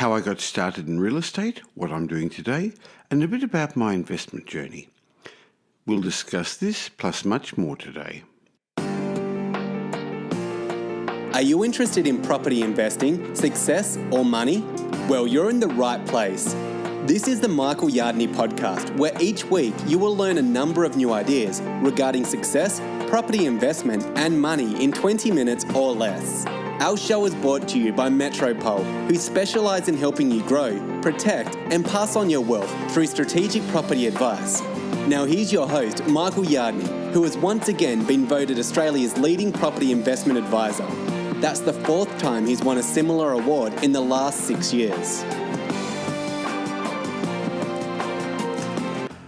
how I got started in real estate, what I'm doing today, and a bit about my investment journey. We'll discuss this plus much more today. Are you interested in property investing, success, or money? Well, you're in the right place. This is the Michael Yardney podcast, where each week you will learn a number of new ideas regarding success, property investment, and money in 20 minutes or less. Our show is brought to you by Metropole, who specialise in helping you grow, protect, and pass on your wealth through strategic property advice. Now here's your host, Michael Yardney, who has once again been voted Australia's leading property investment advisor. That's the fourth time he's won a similar award in the last 6 years.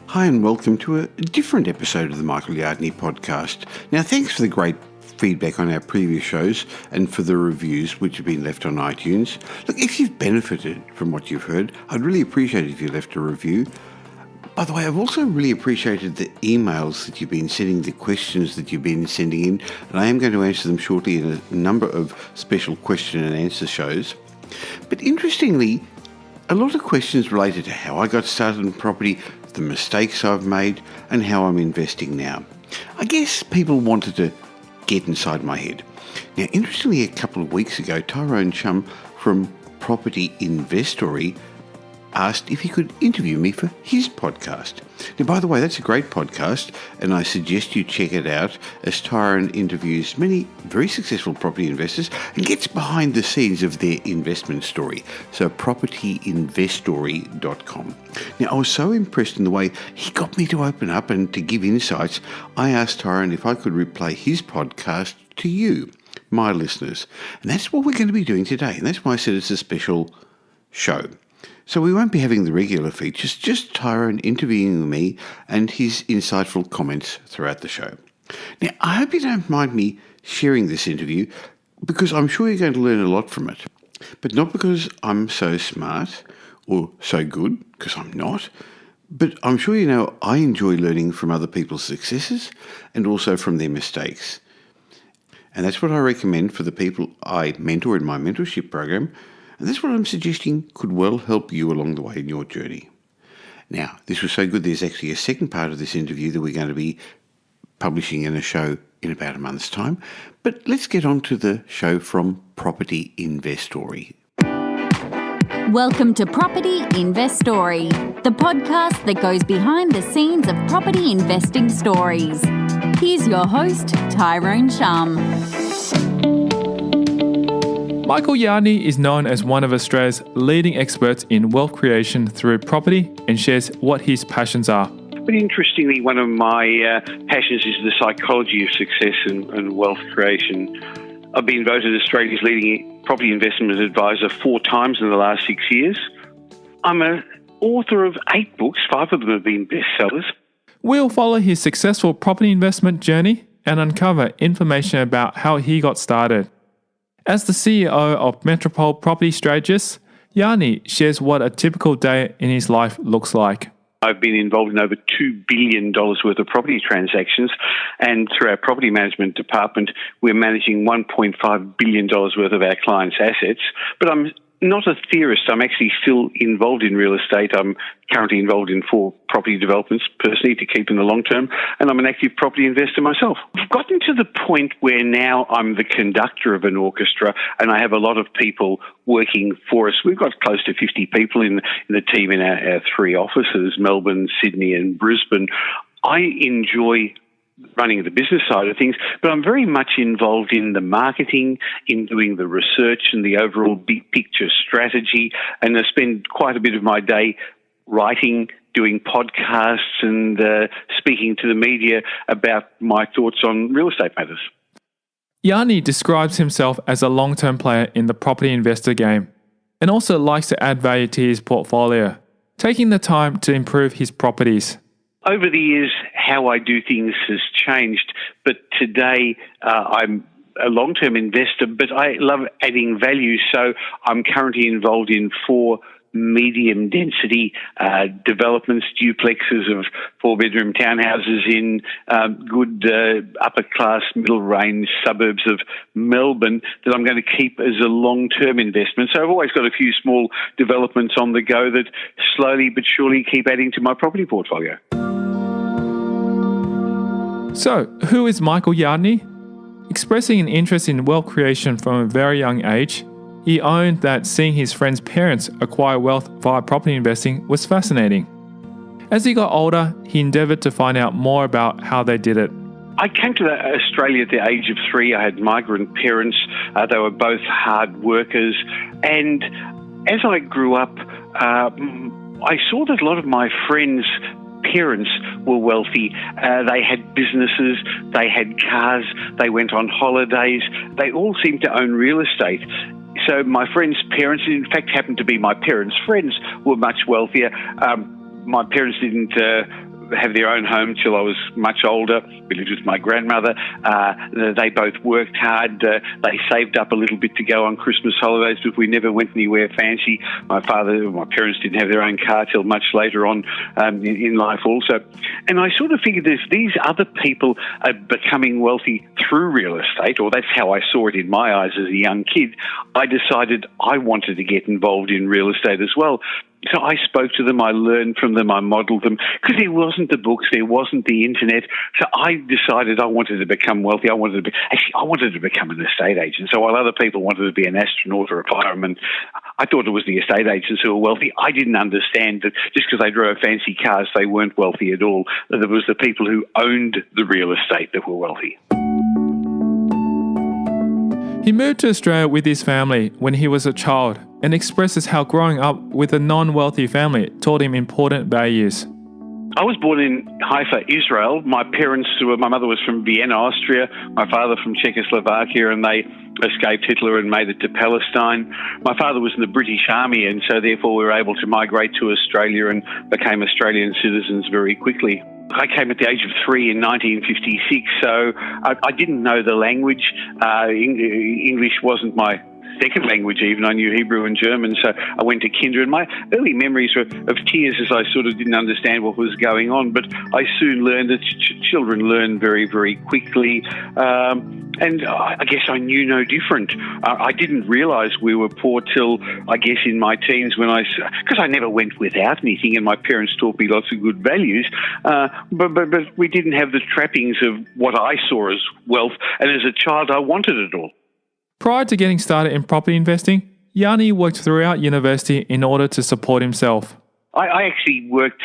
Hi and welcome to a different episode of the Michael Yardney podcast. Now, thanks for the great feedback on our previous shows and for the reviews which have been left on iTunes. Look, if you've benefited from what you've heard, I'd really appreciate it if you left a review. By the way, I've also really appreciated the emails that you've been sending, the questions that you've been sending in, and I am going to answer them shortly in a number of special question and answer shows. But interestingly, a lot of questions related to how I got started in property, the mistakes I've made, and how I'm investing now. I guess people wanted to get inside my head. Now, interestingly, a couple of weeks ago, Tyrone Shum from Property Investory asked if he could interview me for his podcast. Now, by the way, that's a great podcast, and I suggest you check it out, as Tyrone interviews many very successful property investors and gets behind the scenes of their investment story. So propertyinvestory.com. Now, I was so impressed in the way he got me to open up and to give insights, I asked Tyrone if I could replay his podcast to you, my listeners. And that's what we're going to be doing today, and that's why I said it's a special show. So we won't be having the regular features, just Tyrone interviewing me and his insightful comments throughout the show. Now, I hope you don't mind me sharing this interview, because I'm sure you're going to learn a lot from it. But not because I'm so smart or so good, because I'm not, but I'm sure you know I enjoy learning from other people's successes and also from their mistakes. And that's what I recommend for the people I mentor in my mentorship program. And that's what I'm suggesting could well help you along the way in your journey. Now, this was so good, there's actually a second part of this interview that we're going to be publishing in a show in about a month's time. But let's get on to the show from Property Investory. Welcome to Property Investory, the podcast that goes behind the scenes of property investing stories. Here's your host, Tyrone Shum. Michael Yardney is known as one of Australia's leading experts in wealth creation through property and shares what his passions are. But interestingly, one of my passions is the psychology of success and wealth creation. I've been voted Australia's leading property investment advisor 4 times in the last 6 years. I'm an author of 8 books, 5 of them have been bestsellers. We'll follow his successful property investment journey and uncover information about how he got started. As the CEO of Metropole Properties Strategists, Yardney shares what a typical day in his life looks like. I've been involved in over $2 billion worth of property transactions, and through our property management department, we're managing $1.5 billion worth of our clients' assets. But I'm not a theorist. I'm actually still involved in real estate. I'm currently involved in 4 property developments personally to keep in the long term, and I'm an active property investor myself. I've gotten to the point where now I'm the conductor of an orchestra, and I have a lot of people working for us. We've got close to 50 people in the team in our 3 offices, Melbourne, Sydney and Brisbane. I enjoy running the business side of things, but I'm very much involved in the marketing, in doing the research and the overall big picture strategy, and I spend quite a bit of my day writing, doing podcasts and speaking to the media about my thoughts on real estate matters. Yardney describes himself as a long-term player in the property investor game and also likes to add value to his portfolio, taking the time to improve his properties. Over the years, how I do things has changed, but today I'm a long-term investor, but I love adding value. So I'm currently involved in 4 medium density developments, duplexes of 4-bedroom townhouses in good upper class, middle range suburbs of Melbourne that I'm going to keep as a long-term investment. So I've always got a few small developments on the go that slowly but surely keep adding to my property portfolio. So, who is Michael Yardney? Expressing an interest in wealth creation from a very young age, he owned that seeing his friends' parents acquire wealth via property investing was fascinating. As he got older, he endeavoured to find out more about how they did it. I came to Australia at the age of 3. I had migrant parents. They were both hard workers. And as I grew up, I saw that a lot of my friends' parents were wealthy. They had businesses, they had cars, they went on holidays. They all seemed to own real estate. So my friends' parents, in fact, happened to be my parents' friends, were much wealthier. My parents didn't have their own home till I was much older. We lived with my grandmother. They both worked hard. They saved up a little bit to go on Christmas holidays, but we never went anywhere fancy. My parents didn't have their own car till much later on in life also. And I sort of figured if these other people are becoming wealthy through real estate, or that's how I saw it in my eyes as a young kid, I decided I wanted to get involved in real estate as well. So I spoke to them, I learned from them, I modelled them, because there wasn't the books, there wasn't the internet. So I decided I wanted to become wealthy. I wanted to become an estate agent. So while other people wanted to be an astronaut or a fireman, I thought it was the estate agents who were wealthy. I didn't understand that just because they drove fancy cars, they weren't wealthy at all. That it was the people who owned the real estate that were wealthy. He moved to Australia with his family when he was a child and expresses how growing up with a non-wealthy family taught him important values. I was born in Haifa, Israel. My mother was from Vienna, Austria, my father from Czechoslovakia, and they escaped Hitler and made it to Palestine. My father was in the British Army, and so therefore we were able to migrate to Australia and became Australian citizens very quickly. I came at the age of 3 in 1956, so I didn't know the language. English wasn't my second language even. I knew Hebrew and German, so I went to kinder. And my early memories were of tears as I sort of didn't understand what was going on. But I soon learned that children learn very, very quickly. And I guess I knew no different. I didn't realise we were poor till, I guess, in my teens because I never went without anything and my parents taught me lots of good values. But we didn't have the trappings of what I saw as wealth. And as a child, I wanted it all. Prior to getting started in property investing, Yardney worked throughout university in order to support himself. I actually worked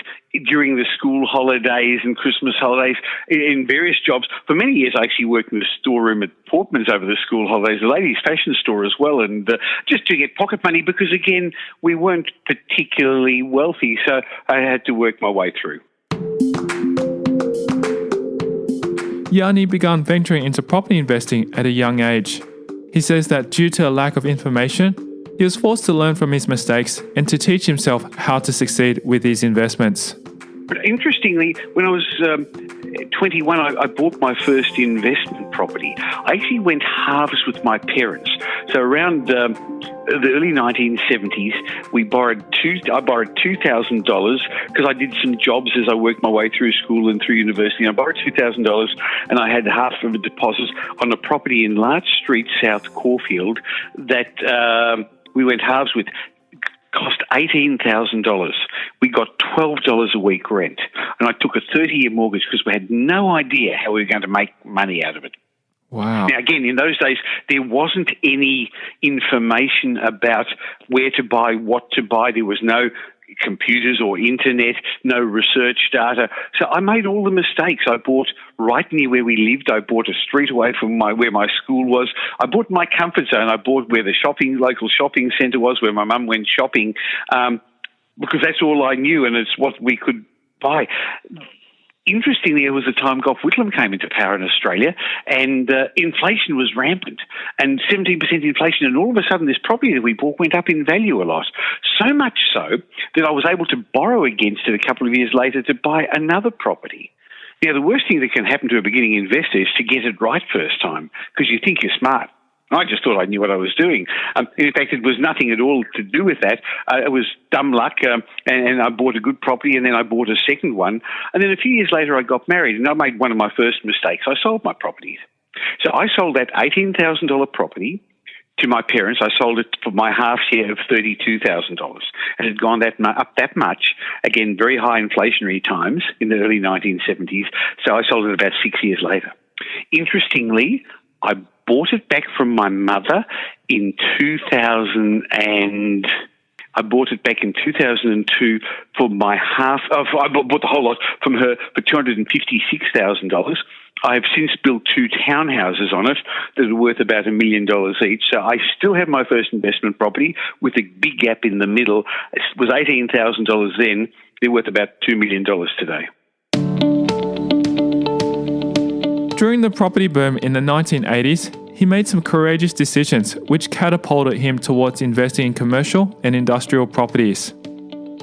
during the school holidays and Christmas holidays in various jobs. For many years, I actually worked in the storeroom at Portman's over the school holidays, a ladies' fashion store as well, and just to get pocket money because, again, we weren't particularly wealthy, so I had to work my way through. Yardney began venturing into property investing at a young age. He says that due to a lack of information, he was forced to learn from his mistakes and to teach himself how to succeed with his investments. Interestingly, when I was 21, I bought my first investment property. I actually went halves with my parents. So around the early 1970s, I borrowed $2,000 because I did some jobs as I worked my way through school and through university. I borrowed $2,000 and I had half of a deposit on a property in Larch Street, South Caulfield, that we went halves with. Cost $18,000. We got $12 a week rent. And I took a 30-year mortgage because we had no idea how we were going to make money out of it. Wow. Now, again, in those days, there wasn't any information about where to buy, what to buy. There was no computers or internet, no research data. So I made all the mistakes. I bought right near where we lived. I bought a street away from where my school was. I bought my comfort zone. I bought where the local shopping centre was, where my mum went shopping, because that's all I knew and it's what we could buy. Interestingly, there was a time Gough Whitlam came into power in Australia and inflation was rampant and 17% inflation, and all of a sudden this property that we bought went up in value a lot. So much so that I was able to borrow against it a couple of years later to buy another property. Now, the worst thing that can happen to a beginning investor is to get it right first time because you think you're smart. I just thought I knew what I was doing. In fact, it was nothing at all to do with that. It was dumb luck, and I bought a good property, and then I bought a second one. And then a few years later, I got married, and I made one of my first mistakes. I sold my properties. So I sold that $18,000 property to my parents. I sold it for my half share of $32,000. It had gone up that much, again, very high inflationary times in the early 1970s. So I sold it about 6 years later. Interestingly, I bought it back from my mother in 2000 and I bought it back in 2002 for my half of, I bought the whole lot from her for $256,000. I have since built 2 townhouses on it that are worth about $1 million each. So I still have my first investment property with a big gap in the middle. It was $18,000 then. They're worth about $2 million today. During the property boom in the 1980s, he made some courageous decisions which catapulted him towards investing in commercial and industrial properties.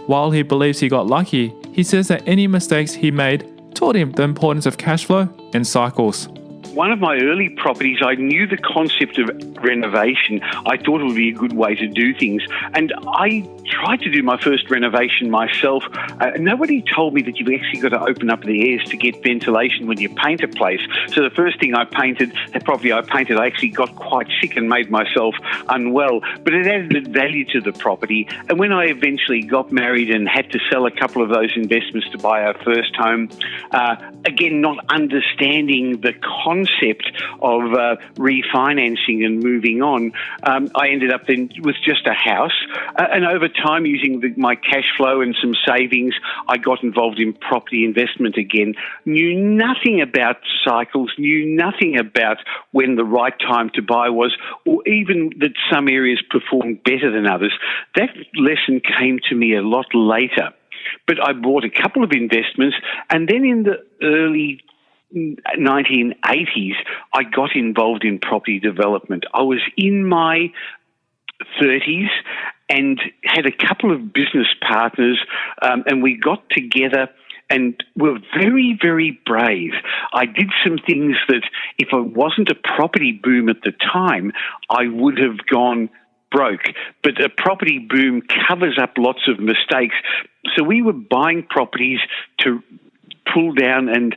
While he believes he got lucky, he says that any mistakes he made taught him the importance of cash flow and cycles. One of my early properties, I knew the concept of renovation. I thought it would be a good way to do things. And I tried to do my first renovation myself. Nobody told me that you've actually got to open up the airs to get ventilation when you paint a place. So the first thing I painted, I actually got quite sick and made myself unwell. But it added value to the property. And when I eventually got married and had to sell a couple of those investments to buy our first home, again, not understanding the concept of refinancing and moving on, I ended up then with just a house. And over time, using my cash flow and some savings, I got involved in property investment again. Knew nothing about cycles, knew nothing about when the right time to buy was, or even that some areas performed better than others. That lesson came to me a lot later. But I bought a couple of investments, and then in the early 1980s, I got involved in property development. I was in my 30s and had a couple of business partners, and we got together and were very, very brave. I did some things that if it wasn't a property boom at the time, I would have gone broke. But a property boom covers up lots of mistakes. So we were buying properties to pull down and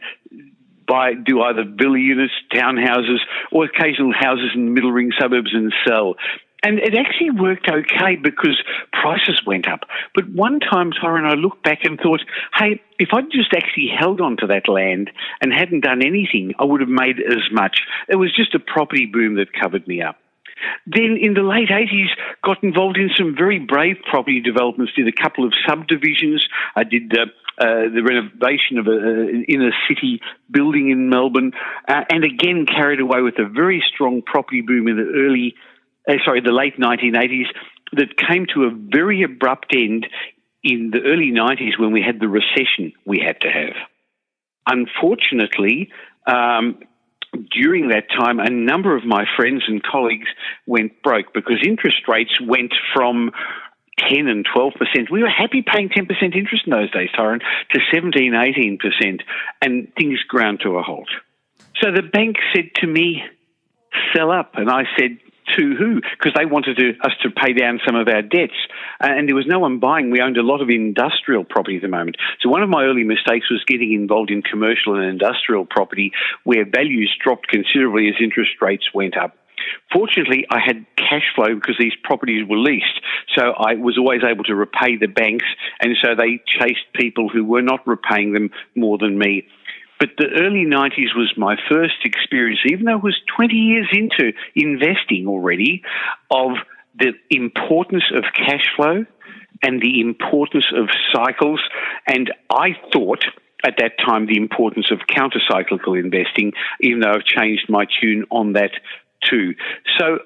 do either villa units, townhouses, or occasional houses in the middle ring suburbs and sell. And it actually worked okay because prices went up. But one time, Tyrone, I looked back and thought, hey, if I'd just actually held on to that land and hadn't done anything, I would have made as much. It was just a property boom that covered me up. Then in the late 80s, got involved in some very brave property developments, did a couple of subdivisions. I did the renovation of an inner city building in Melbourne, and again carried away with a very strong property boom in the late 1980s that came to a very abrupt end in the early 90s when we had the recession we had to have. Unfortunately, during that time, a number of my friends and colleagues went broke because interest rates went from 10 and 12%. We were happy paying 10% interest in those days, Tyrone, to 17, 18%, and things ground to a halt. So the bank said to me, sell up. And I said, to who? Because they wanted us to pay down some of our debts. And there was no one buying. We owned a lot of industrial property at the moment. So one of my early mistakes was getting involved in commercial and industrial property where values dropped considerably as interest rates went up. Fortunately, I had cash flow because these properties were leased. So I was always able to repay the banks. And so they chased people who were not repaying them more than me. But the early 90s was my first experience, even though it was 20 years into investing already, of the importance of cash flow and the importance of cycles. And I thought at that time the importance of counter-cyclical investing, even though I've changed my tune on that too. So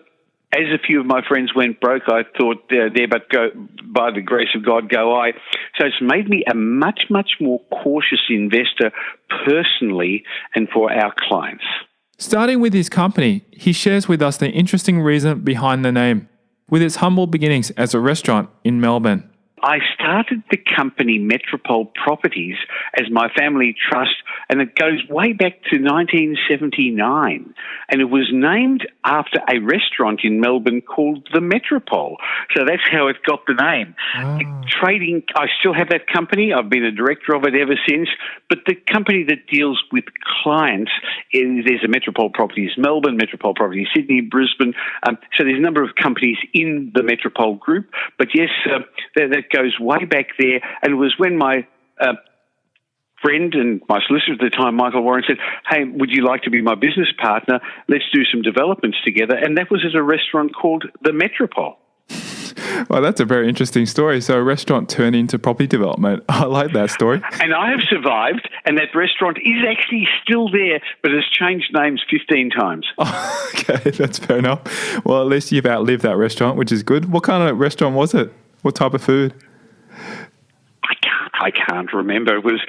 as a few of my friends went broke, I thought, there but go, by the grace of God go I. So it's made me a much, much more cautious investor personally and for our clients. Starting with his company, he shares with us the interesting reason behind the name, with its humble beginnings as a restaurant in Melbourne. I started the company Metropole Properties as my family trust, and it goes way back to 1979. And it was named after a restaurant in Melbourne called the Metropole. So that's how it got the name. Trading, I still have that company. I've been a director of it ever since. But the company that deals with clients there's a Metropole Properties Melbourne, Metropole Properties Sydney, Brisbane. So there's a number of companies in the Metropole group. But yes, that goes way back there. And it was when my friend and my solicitor at the time, Michael Warren, said, hey, would you like to be my business partner? Let's do some developments together. And that was at a restaurant called the Metropole. Well, that's a very interesting story. So a restaurant turned into property development. I like that story. And I have survived, and that restaurant is actually still there, but has changed names 15 times. Oh, okay, that's fair enough. Well, at least you've outlived that restaurant, which is good. What kind of restaurant was it? What type of food? I can't remember. It was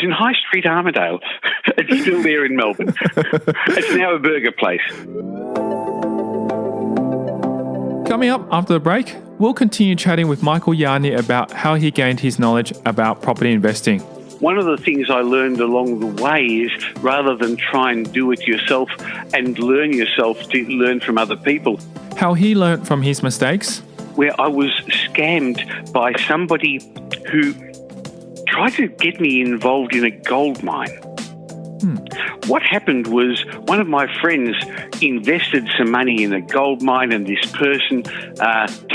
in High Street, Armidale. It's still there in Melbourne. It's now a burger place. Coming up after the break, we'll continue chatting with Michael Yardney about how he gained his knowledge about property investing. One of the things I learned along the way is rather than try and do it yourself and learn yourself, to learn from other people. How he learnt from his mistakes. Where I was scammed by somebody who tried to get me involved in a gold mine. What happened was one of my friends invested some money in a gold mine, and this person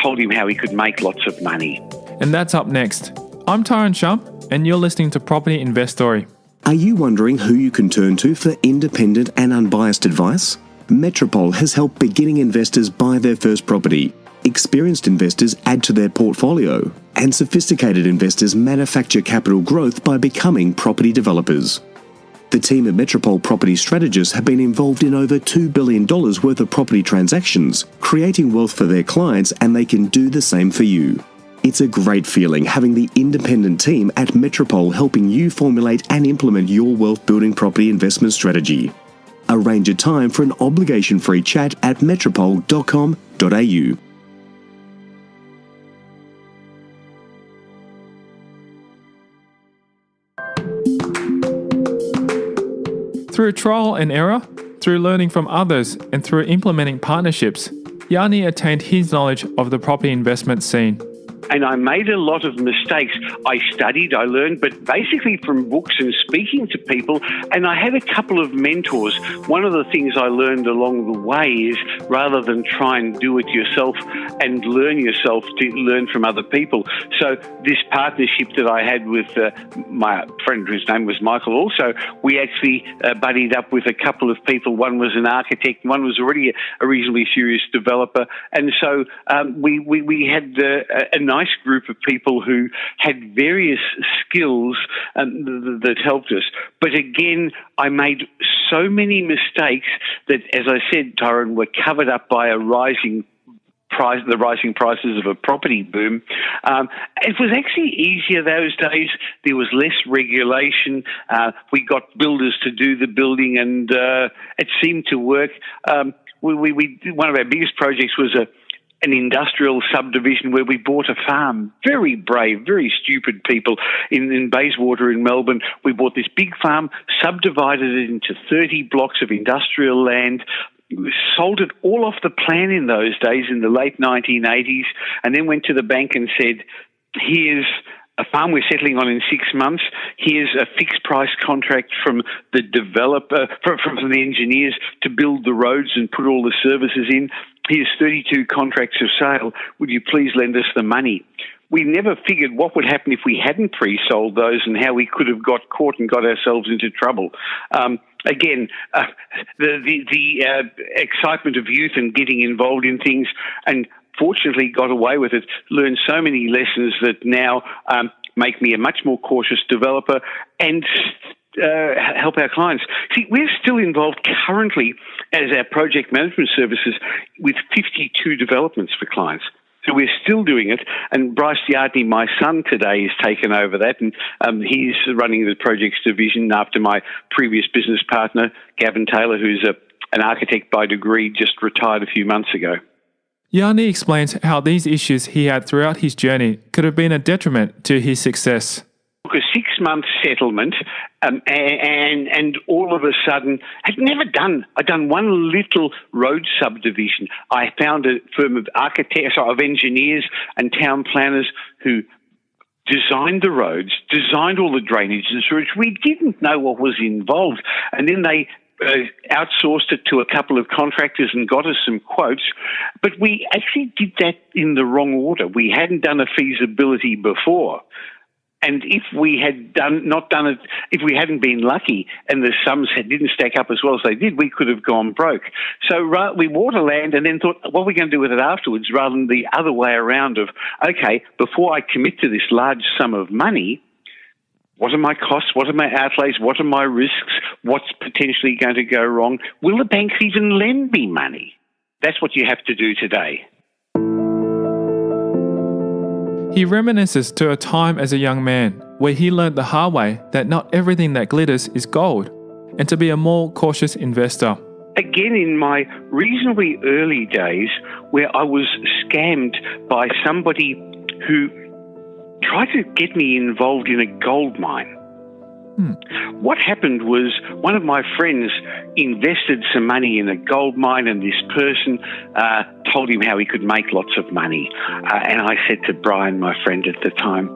told him how he could make lots of money. And that's up next. I'm Tyrone Shum, and you're listening to Property Investory. Are you wondering who you can turn to for independent and unbiased advice? Metropole has helped beginning investors buy their first property, experienced investors add to their portfolio, and sophisticated investors manufacture capital growth by becoming property developers. The team at Metropole Property Strategists have been involved in over $2 billion worth of property transactions, creating wealth for their clients, and they can do the same for you. It's a great feeling having the independent team at Metropole helping you formulate and implement your wealth-building property investment strategy. Arrange a time for an obligation-free chat at metropole.com.au. Through trial and error, through learning from others, and through implementing partnerships, Yardney attained his knowledge of the property investment scene. And I made a lot of mistakes. I studied, I learned, but basically from books and speaking to people. And I had a couple of mentors. One of the things I learned along the way is rather than try and do it yourself and learn yourself, to learn from other people. So this partnership that I had with my friend whose name was Michael also, we actually buddied up with a couple of people. One was an architect, one was already a reasonably serious developer. And so we had a nice group of people who had various skills that helped us. But again, I made so many mistakes that, as I said, Tyrone, were covered up by the rising prices of a property boom. It was actually easier those days. There was less regulation. We got builders to do the building, and it seemed to work. One of our biggest projects was an industrial subdivision where we bought a farm. Very brave, very stupid people in Bayswater in Melbourne. We bought this big farm, subdivided it into 30 blocks of industrial land, sold it all off the plan in those days in the late 1980s, and then went to the bank and said, here's a farm we're settling on in 6 months. Here's a fixed price contract from the developer, from the engineers to build the roads and put all the services in. Here's 32 contracts of sale. Would you please lend us the money? We never figured what would happen if we hadn't pre-sold those and how we could have got caught and got ourselves into trouble. Again, the excitement of youth and getting involved in things, and fortunately got away with it, learned so many lessons that now make me a much more cautious developer and help our clients. See, we're still involved currently as our project management services with 52 developments for clients. So we're still doing it, and Bryce Yardney, my son, today has taken over that, and he's running the projects division after my previous business partner, Gavin Taylor, who's an architect by degree, just retired a few months ago. Yardney explains how these issues he had throughout his journey could have been a detriment to his success. A 6-month settlement, and all of a sudden, I'd done one little road subdivision. I found a firm of of engineers and town planners who designed the roads, designed all the drainage and sewage. We didn't know what was involved, and then they outsourced it to a couple of contractors and got us some quotes, but we actually did that in the wrong order. We hadn't done a feasibility before. And if we had not done it, if we hadn't been lucky and the sums didn't stack up as well as they did, we could have gone broke. So we bought land and then thought, what are we going to do with it afterwards, rather than the other way around of, okay, before I commit to this large sum of money, what are my costs? What are my outlays? What are my risks? What's potentially going to go wrong? Will the banks even lend me money? That's what you have to do today. He reminisces to a time as a young man where he learned the hard way that not everything that glitters is gold, and to be a more cautious investor. Again, in my reasonably early days, where I was scammed by somebody who tried to get me involved in a gold mine. What happened was one of my friends invested some money in a gold mine, and this person told him how he could make lots of money. And I said to Brian, my friend at the time,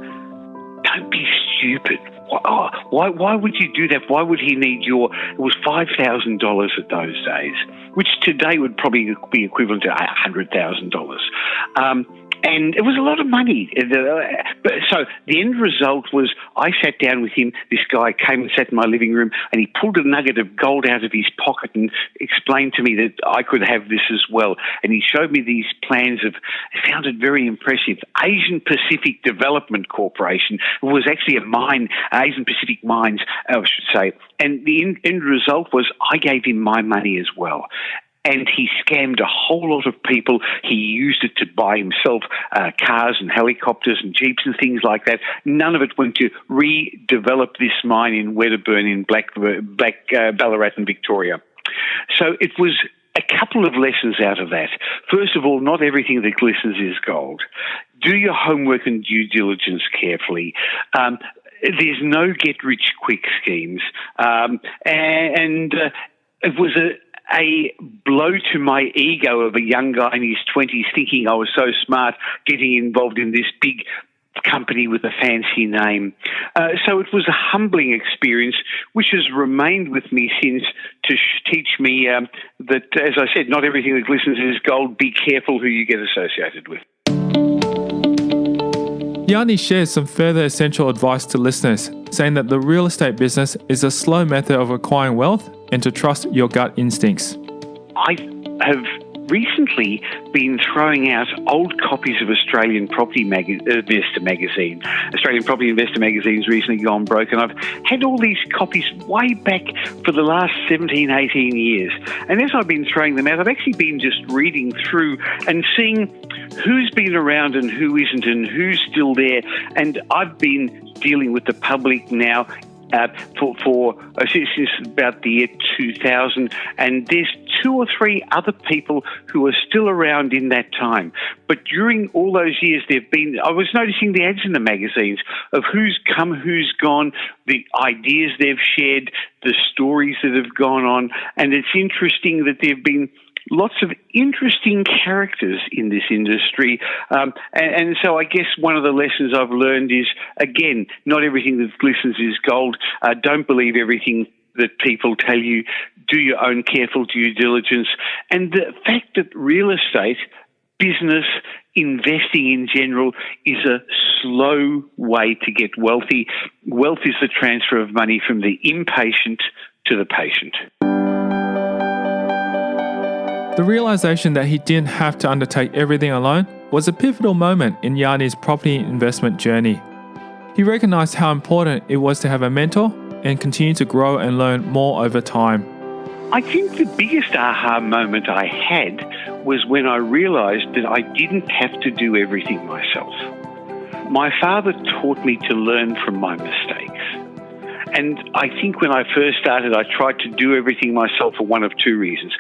don't be stupid. Why would you do that? Why would he need it was $5,000 at those days, which today would probably be equivalent to $100,000. And it was a lot of money. So the end result was I sat down with him. This guy came and sat in my living room, and he pulled a nugget of gold out of his pocket and explained to me that I could have this as well. And he showed me these plans of, I found it very impressive, Asian Pacific Development Corporation. It was actually a mine, Asian Pacific Mines, I should say. And the end result was I gave him my money as well. And he scammed a whole lot of people. He used it to buy himself cars and helicopters and jeeps and things like that. None of it went to redevelop this mine in Wedderburn in Ballarat and Victoria. So it was a couple of lessons out of that. First of all, not everything that glistens is gold. Do your homework and due diligence carefully. There's no get-rich-quick schemes. It was a blow to my ego of a young guy in his 20s thinking I was so smart getting involved in this big company with a fancy name. So it was a humbling experience, which has remained with me since to teach me that, as I said, not everything that glistens is gold. Be careful who you get associated with. Yardney shares some further essential advice to listeners, saying that the real estate business is a slow method of acquiring wealth and to trust your gut instincts. I have recently been throwing out old copies of Australian Property Investor magazine. Australian Property Investor magazine's recently gone broke, and I've had all these copies way back for the last 17, 18 years. And as I've been throwing them out, I've actually been just reading through and seeing who's been around and who isn't and who's still there. And I've been dealing with the public now since about the year 2000, and there's 2 or 3 other people who are still around in that time. But during all those years, I was noticing the ads in the magazines of who's come, who's gone, the ideas they've shared, the stories that have gone on, and it's interesting that there have been lots of interesting characters in this industry. And so I guess one of the lessons I've learned is, again, not everything that glistens is gold. Don't believe everything that people tell you. Do your own careful due diligence. And the fact that real estate, business, investing in general is a slow way to get wealthy. Wealth is the transfer of money from the impatient to the patient. The realization that he didn't have to undertake everything alone was a pivotal moment in Yardney's property investment journey. He recognized how important it was to have a mentor and continue to grow and learn more over time. I think the biggest aha moment I had was when I realized that I didn't have to do everything myself. My father taught me to learn from my mistakes. And I think when I first started, I tried to do everything myself for one of 2 reasons.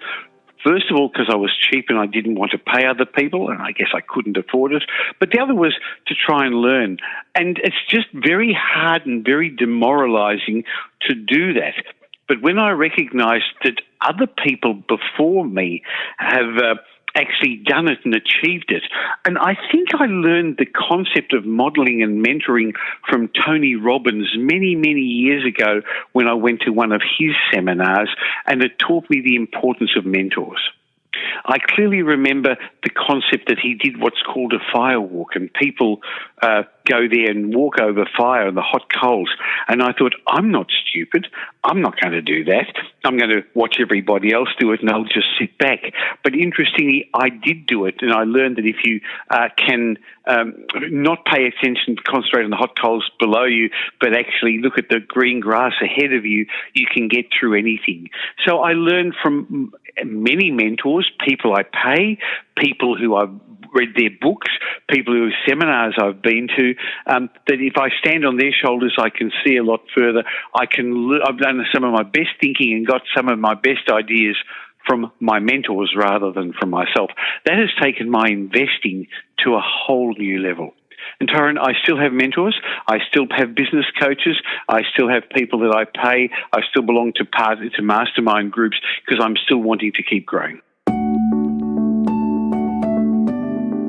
First of all, because I was cheap and I didn't want to pay other people, and I guess I couldn't afford it. But the other was to try and learn. And it's just very hard and very demoralizing to do that. But when I recognized that other people before me have actually done it and achieved it. And I think I learned the concept of modelling and mentoring from Tony Robbins many, many years ago when I went to one of his seminars, and it taught me the importance of mentors. I clearly remember the concept that he did what's called a fire walk, and people go there and walk over fire and the hot coals. And I thought, I'm not stupid. I'm not going to do that. I'm going to watch everybody else do it and I'll just sit back. But interestingly, I did do it, and I learned that if you can not pay attention, concentrate on the hot coals below you, but actually look at the green grass ahead of you, you can get through anything. So I learned from many mentors, people I pay, people who I've read their books, people whose seminars I've been to, that if I stand on their shoulders, I can see a lot further. I've done some of my best thinking and got some of my best ideas from my mentors rather than from myself. That has taken my investing to a whole new level. And Tyrone, I still have mentors. I still have business coaches. I still have people that I pay. I still belong to mastermind groups because I'm still wanting to keep growing.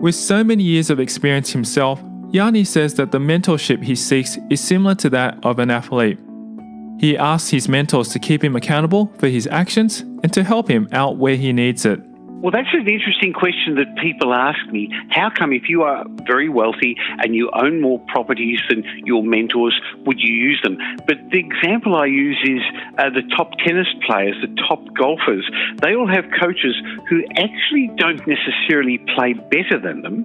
With so many years of experience himself, Yardney says that the mentorship he seeks is similar to that of an athlete. He asks his mentors to keep him accountable for his actions and to help him out where he needs it. Well, that's an interesting question that people ask me. How come if you are very wealthy and you own more properties than your mentors, would you use them? But the example I use is the top tennis players, the top golfers. They all have coaches who actually don't necessarily play better than them,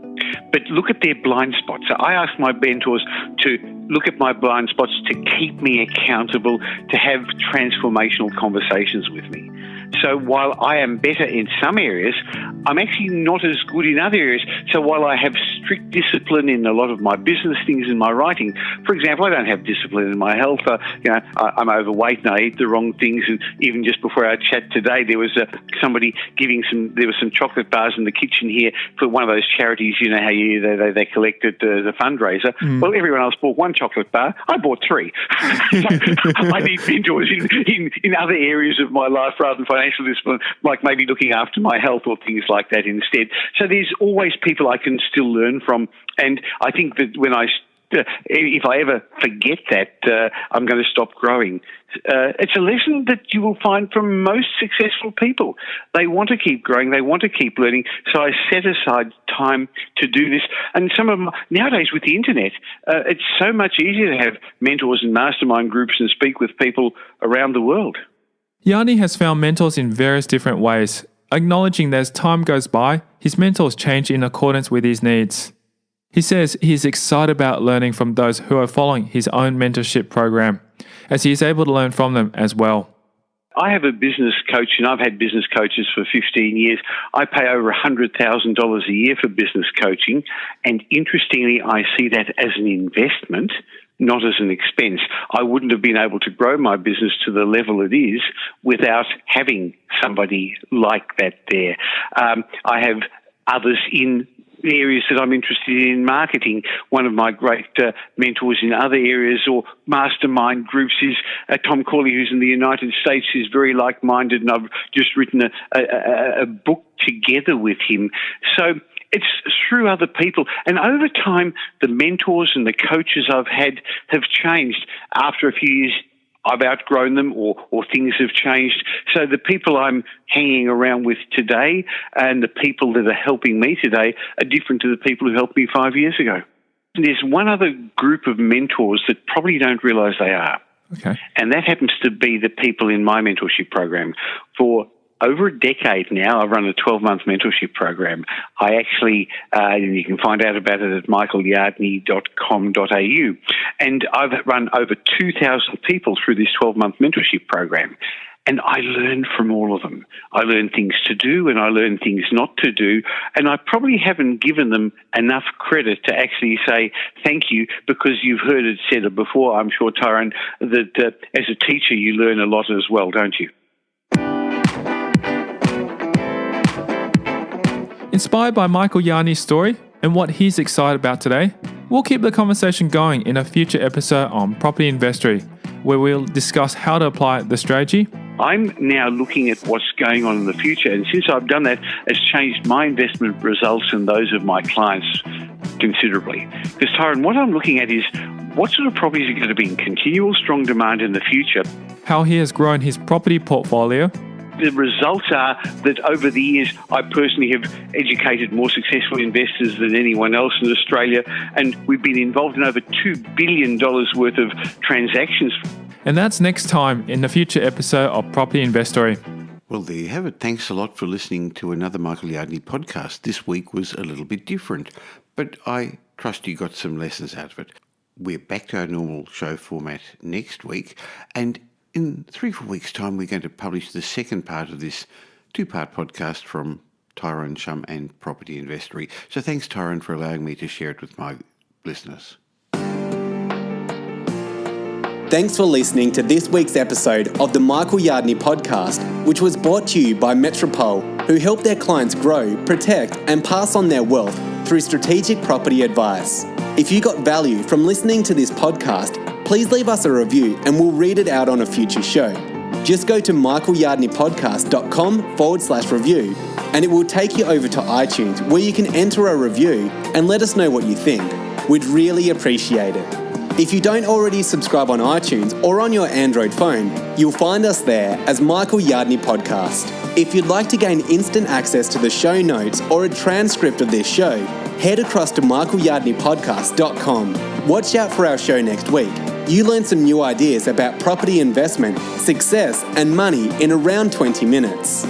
but look at their blind spots. So I ask my mentors to look at my blind spots, to keep me accountable, to have transformational conversations with me. So while I am better in some areas, I'm actually not as good in other areas. So while I have strict discipline in a lot of my business things and my writing, for example, I don't have discipline in my health. I'm overweight and I eat the wrong things. And even just before our chat today, there was somebody there was some chocolate bars in the kitchen here for one of those charities. You know how they collected the fundraiser. Well, everyone else bought one chocolate bar. I bought three. So I need mentors in other areas of my life rather than financial discipline, like maybe looking after my health or things like that instead. So there's always people I can still learn from, and I think that if I ever forget that, I'm going to stop growing. It's a lesson that you will find from most successful people. They want to keep growing. They want to keep learning. So I set aside time to do this. And nowadays with the internet, it's so much easier to have mentors and mastermind groups and speak with people around the world. Yardney has found mentors in various different ways, acknowledging that as time goes by, his mentors change in accordance with his needs. He says he is excited about learning from those who are following his own mentorship program, as he is able to learn from them as well. I have a business coach, and I've had business coaches for 15 years. I pay over $100,000 a year for business coaching, and interestingly, I see that as an investment, not as an expense. I wouldn't have been able to grow my business to the level it is without having somebody like that there. I have others in areas that I'm interested in marketing. One of my great mentors in other areas or mastermind groups is Tom Corley, who's in the United States, who's very like-minded, and I've just written a book together with him. So it's through other people. And over time, the mentors and the coaches I've had have changed. After a few years, I've outgrown them or things have changed. So the people I'm hanging around with today and the people that are helping me today are different to the people who helped me 5 years ago. And there's one other group of mentors that probably don't realise they are. Okay. And that happens to be the people in my mentorship program. For over a decade now, I've run a 12-month mentorship program. I actually, and you can find out about it at michaelyardney.com.au. And I've run over 2,000 people through this 12-month mentorship program. And I learn from all of them. I learn things to do and I learn things not to do. And I probably haven't given them enough credit to actually say thank you, because you've heard it said before, I'm sure, Tyrone, that as a teacher you learn a lot as well, don't you? Inspired by Michael Yardney's story and what he's excited about today, we'll keep the conversation going in a future episode on Property Investory, where we'll discuss how to apply the strategy. I'm now looking at what's going on in the future, and since I've done that, it's changed my investment results and those of my clients considerably. Because, Tyrone, what I'm looking at is what sort of properties are going to be in continual strong demand in the future. How he has grown his property portfolio. The results are that over the years, I personally have educated more successful investors than anyone else in Australia, and we've been involved in over $2 billion worth of transactions. And that's next time in the future episode of Property Investory. Well, there you have it. Thanks a lot for listening to another Michael Yardney podcast. This week was a little bit different, but I trust you got some lessons out of it. We're back to our normal show format next week, and in 3-4 weeks' time, we're going to publish the second part of this 2-part podcast from Tyrone, Shum and Property Investory. So thanks, Tyrone, for allowing me to share it with my listeners. Thanks for listening to this week's episode of the Michael Yardney podcast, which was brought to you by Metropole, who help their clients grow, protect and pass on their wealth through strategic property advice. If you got value from listening to this podcast, please leave us a review and we'll read it out on a future show. Just go to michaelyardneypodcast.com/review and it will take you over to iTunes, where you can enter a review and let us know what you think. We'd really appreciate it. If you don't already subscribe on iTunes or on your Android phone, you'll find us there as Michael Yardney Podcast. If you'd like to gain instant access to the show notes or a transcript of this show, head across to michaelyardneypodcast.com. Watch out for our show next week. You learn some new ideas about property investment, success and money in around 20 minutes.